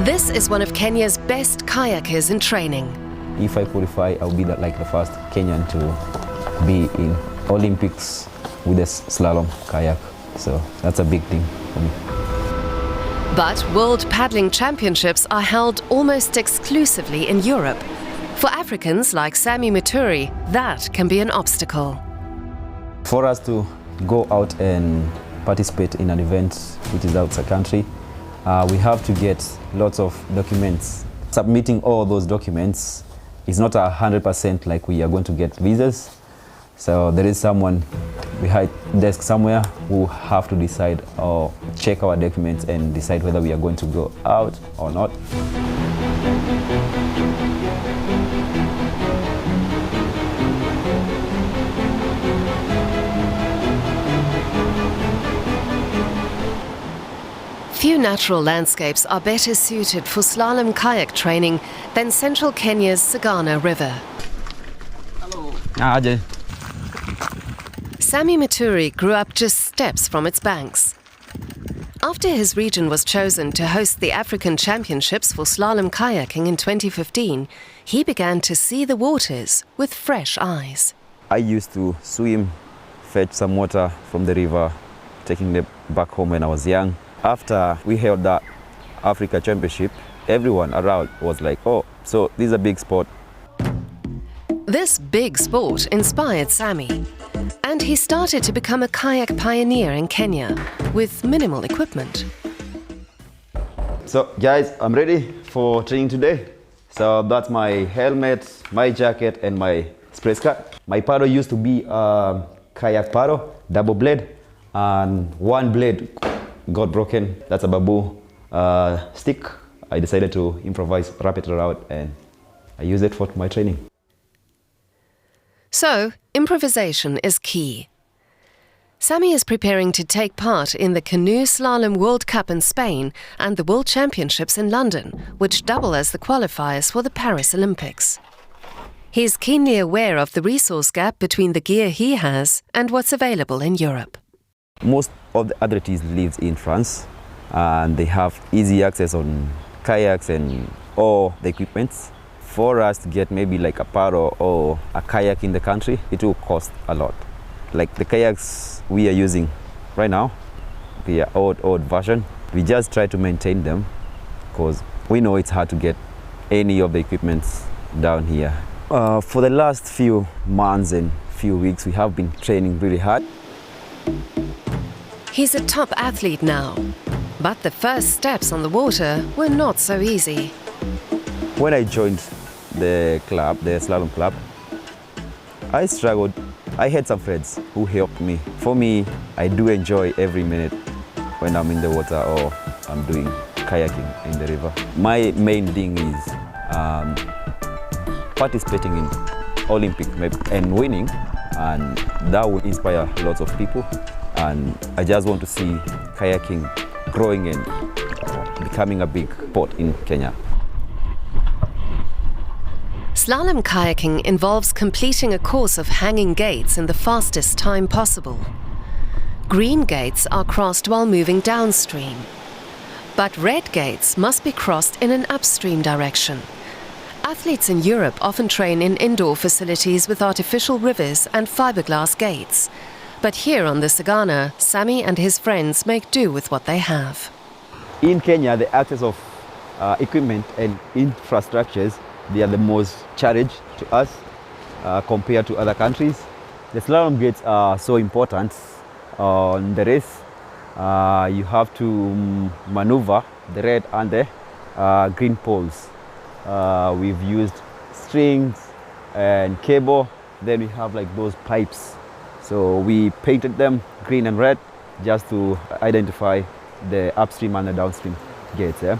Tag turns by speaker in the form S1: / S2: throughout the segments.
S1: This is one of Kenya's best kayakers in training.
S2: If I qualify, I'll be like the first Kenyan to be in Olympics with a slalom kayak. So that's a big thing for me.
S1: But World Paddling Championships are held almost exclusively in Europe. For Africans like Sammy Muturi, that can be an obstacle.
S2: For us to go out and participate in an event which is outside country, we have to get lots of documents. Submitting all those documents is not 100% like we are going to get visas. So there is someone behind desk somewhere who have to decide or check our documents and decide whether we are going to go out or not.
S1: Few natural landscapes are better suited for slalom kayak training than central Kenya's Saga River.
S2: Hello. Ajay.
S1: Sammy Muturi grew up just steps from its banks. After his region was chosen to host the African Championships for slalom kayaking in 2015, he began to see the waters with fresh eyes.
S2: I used to swim, fetch some water from the river, taking it back home when I was young. After we held the Africa Championship, everyone around was like, oh, so this is a big sport.
S1: This big sport inspired Sammy, and he started to become a kayak pioneer in Kenya with minimal equipment.
S2: So guys, I'm ready for training today. So that's my helmet, my jacket, and my spray skirt. My paddle used to be a kayak paddle, double blade, and one blade got broken. That's a bamboo stick. I decided to improvise, wrap it around, and I use it for my training.
S1: So, improvisation is key. Sammy is preparing to take part in the Canoe Slalom World Cup in Spain and the World Championships in London, which double as the qualifiers for the Paris Olympics. He's keenly aware of the resource gap between the gear he has and what's available in Europe.
S2: Most of the athletes live in France, and they have easy access on kayaks and all the equipments. For us to get maybe like a paddle or a kayak in the country, it will cost a lot. Like the kayaks we are using right now, they are old version. We just try to maintain them because we know it's hard to get any of the equipments down here. For the last few months and few weeks, we have been training really hard.
S1: He's a top athlete now, but the first steps on the water were not so easy.
S2: When I joined the club, the slalom club, I struggled. I had some friends who helped me. For me, I do enjoy every minute when I'm in the water or I'm doing kayaking in the river. My main thing is participating in Olympic and winning, and that will inspire lots of people. And I just want to see kayaking growing and becoming a big sport in Kenya.
S1: Slalom kayaking involves completing a course of hanging gates in the fastest time possible. Green gates are crossed while moving downstream, but red gates must be crossed in an upstream direction. Athletes in Europe often train in indoor facilities with artificial rivers and fiberglass gates. But here on the Saga, Sammy and his friends make do with what they have.
S2: In Kenya, the access of equipment and infrastructures, they are the most challenge to us compared to other countries. The slalom gates are so important on the race. You have to maneuver the red and the green poles. We've used strings and cable. Then we have like those pipes. So we painted them green and red just to identify the upstream and the downstream gates. Yeah?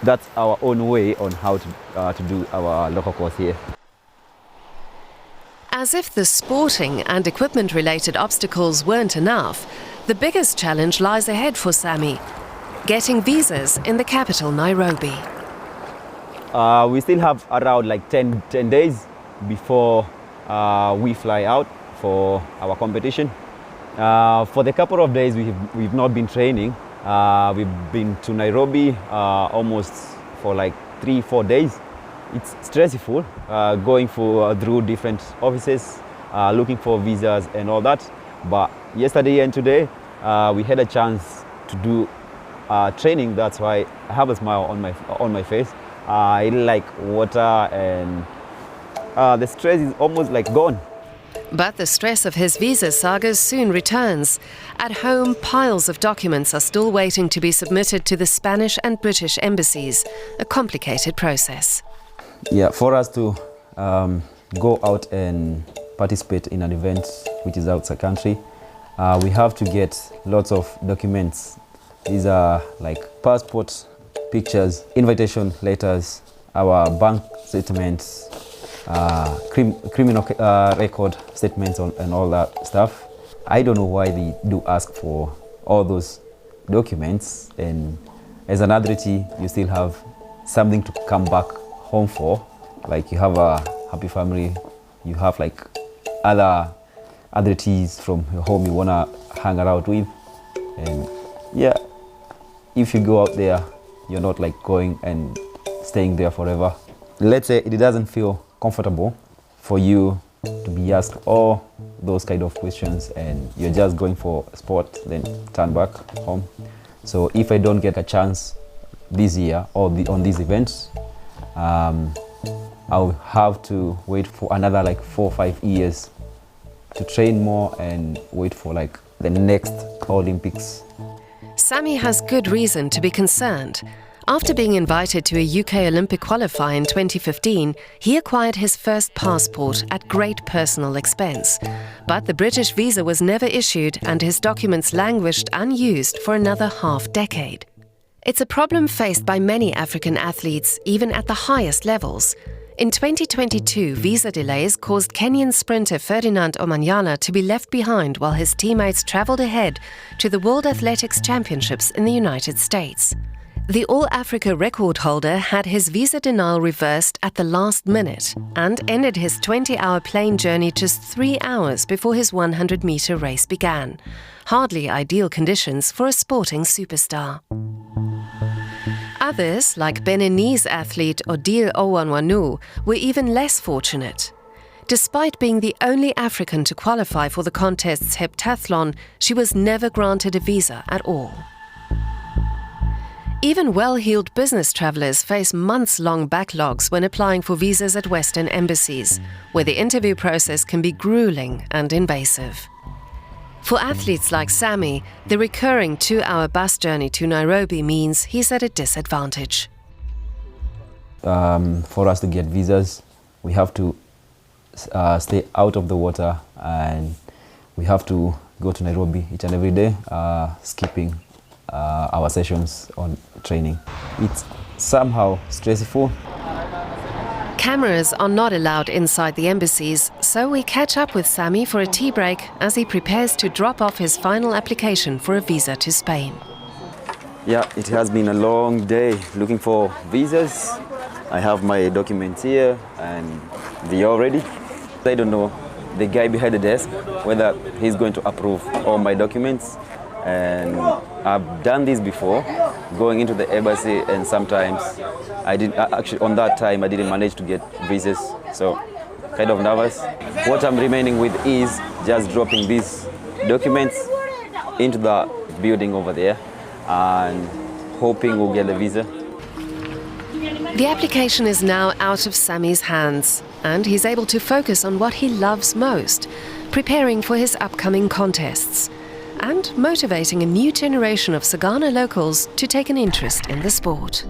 S2: That's our own way on how to do our local course here.
S1: As if the sporting and equipment-related obstacles weren't enough, the biggest challenge lies ahead for Sammy: getting visas in the capital, Nairobi.
S2: We still have around like 10 days before we fly out for our competition. For the couple of days we've not been training, We've been to Nairobi almost for like 3-4 days. It's stressful going through different offices, looking for visas and all that. But yesterday and today, we had a chance to do training. That's why I have a smile on my face. I really like water, and the stress is almost like gone.
S1: But the stress of his visa saga soon returns. At home, piles of documents are still waiting to be submitted to the Spanish and British embassies, a complicated process.
S2: Yeah, for us to go out and participate in an event which is outside country, we have to get lots of documents. These are like passport pictures, invitation letters, our bank statements, criminal record statements and all that stuff. I don't know why they do ask for all those documents, and as an athletee you still have something to come back home for. Like you have a happy family, you have like other athletes from your home you wanna hang around with, and yeah, if you go out there, you're not like going and staying there forever. Let's say it doesn't feel comfortable for you to be asked all those kind of questions, and you're just going for sport, then turn back home. So if I don't get a chance this year or on these events, I'll have to wait for another like 4 or 5 years to train more and wait for like the next Olympics.
S1: Sammy has good reason to be concerned. After being invited to a UK Olympic qualifier in 2015, he acquired his first passport at great personal expense. But the British visa was never issued, and his documents languished unused for another half-decade. It's a problem faced by many African athletes, even at the highest levels. In 2022, visa delays caused Kenyan sprinter Ferdinand Omanyala to be left behind while his teammates travelled ahead to the World Athletics Championships in the United States. The All-Africa record holder had his visa denial reversed at the last minute and ended his 20-hour plane journey just 3 hours before his 100-metre race began. Hardly ideal conditions for a sporting superstar. Others, like Beninese athlete Odile Owanwanu, were even less fortunate. Despite being the only African to qualify for the contest's heptathlon, she was never granted a visa at all. Even well-heeled business travellers face months-long backlogs when applying for visas at Western embassies, where the interview process can be grueling and invasive. For athletes like Sammy, the recurring 2-hour bus journey to Nairobi means he's at a disadvantage.
S2: For us to get visas, we have to stay out of the water, and we have to go to Nairobi each and every day, skipping our sessions on training. It's somehow stressful.
S1: Cameras are not allowed inside the embassies, so we catch up with Sammy for a tea break as he prepares to drop off his final application for a visa to Spain.
S2: Yeah, it has been a long day looking for visas. I have my documents here and they are ready. I don't know the guy behind the desk whether he's going to approve all my documents. And I've done this before, going into the embassy, and sometimes actually on that time I didn't manage to get visas, so kind of nervous. What I'm remaining with is just dropping these documents into the building over there and hoping we'll get the visa.
S1: The application is now out of Sammy's hands, and he's able to focus on what he loves most, preparing for his upcoming contests and motivating a new generation of Sagana locals to take an interest in the sport.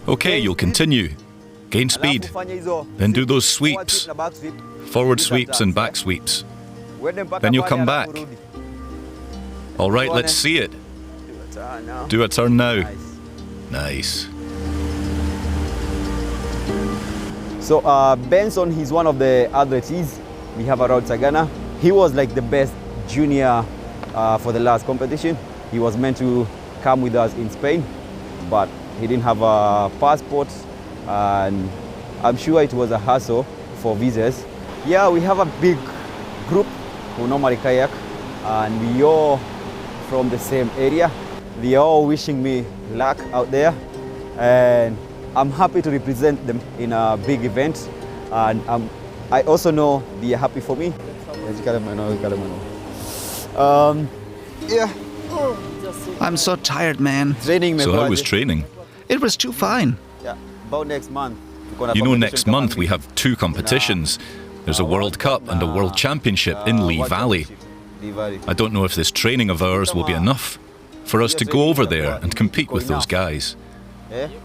S3: Okay, you'll continue. Gain speed. Then do those sweeps. Forward sweeps and back sweeps. Then you'll come back. All right, let's see it. Do a turn now. Nice.
S2: So Benson, he's one of the athletes we have around Sagana. He was like the best junior for the last competition. He was meant to come with us in Spain, but he didn't have a passport, and I'm sure it was a hassle for visas. Yeah, we have a big group who normally kayak, and we all from the same area. They are all wishing me luck out there, and I'm happy to represent them in a big event, and I also know they are happy for me. Yeah.
S4: I'm so tired, man.
S2: Training.
S3: So how was training?
S4: It was too fine.
S2: Yeah, about next month.
S3: You know, next month we have 2 competitions. There's a World Cup and a World Championship in Lee Valley. I don't know if this training of ours will be enough for us to go over there and compete with those guys.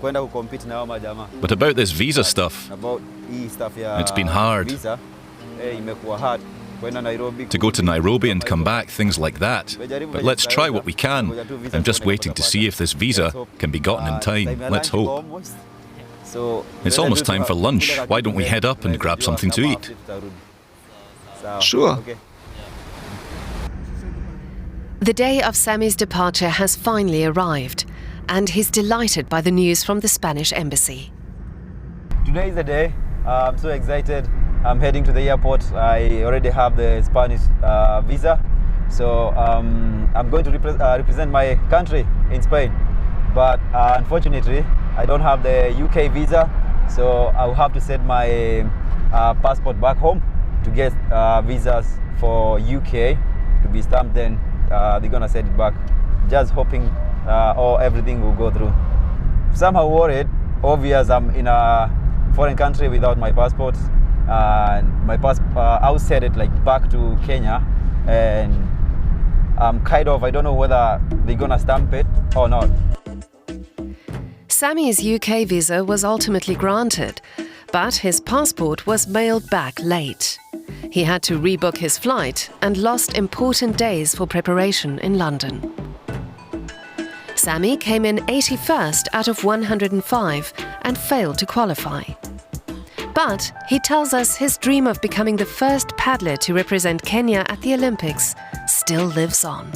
S3: But about this visa stuff, it's been hard. To go to Nairobi and come back, things like that. But let's try what we can. I'm just waiting to see if this visa can be gotten in time. Let's hope. It's almost time for lunch. Why don't we head up and grab something to eat?
S4: Sure.
S1: The day of Sammy's departure has finally arrived, and he's delighted by the news from the Spanish embassy.
S2: Today is the day. I'm so excited. I'm heading to the airport. I already have the Spanish visa, so I'm going to represent my country in Spain. But unfortunately, I don't have the UK visa, so I'll have to send my passport back home to get visas for UK to be stamped. Then they're gonna send it back. Just hoping everything will go through. Somehow worried, obvious I'm in a foreign country without my passport, and my I'll send it like back to Kenya, and I don't know whether they're gonna stamp it or not.
S1: Sammy's UK visa was ultimately granted, but his passport was mailed back late. He had to rebook his flight and lost important days for preparation in London. Sammy came in 81st out of 105 and failed to qualify. But he tells us his dream of becoming the first paddler to represent Kenya at the Olympics still lives on.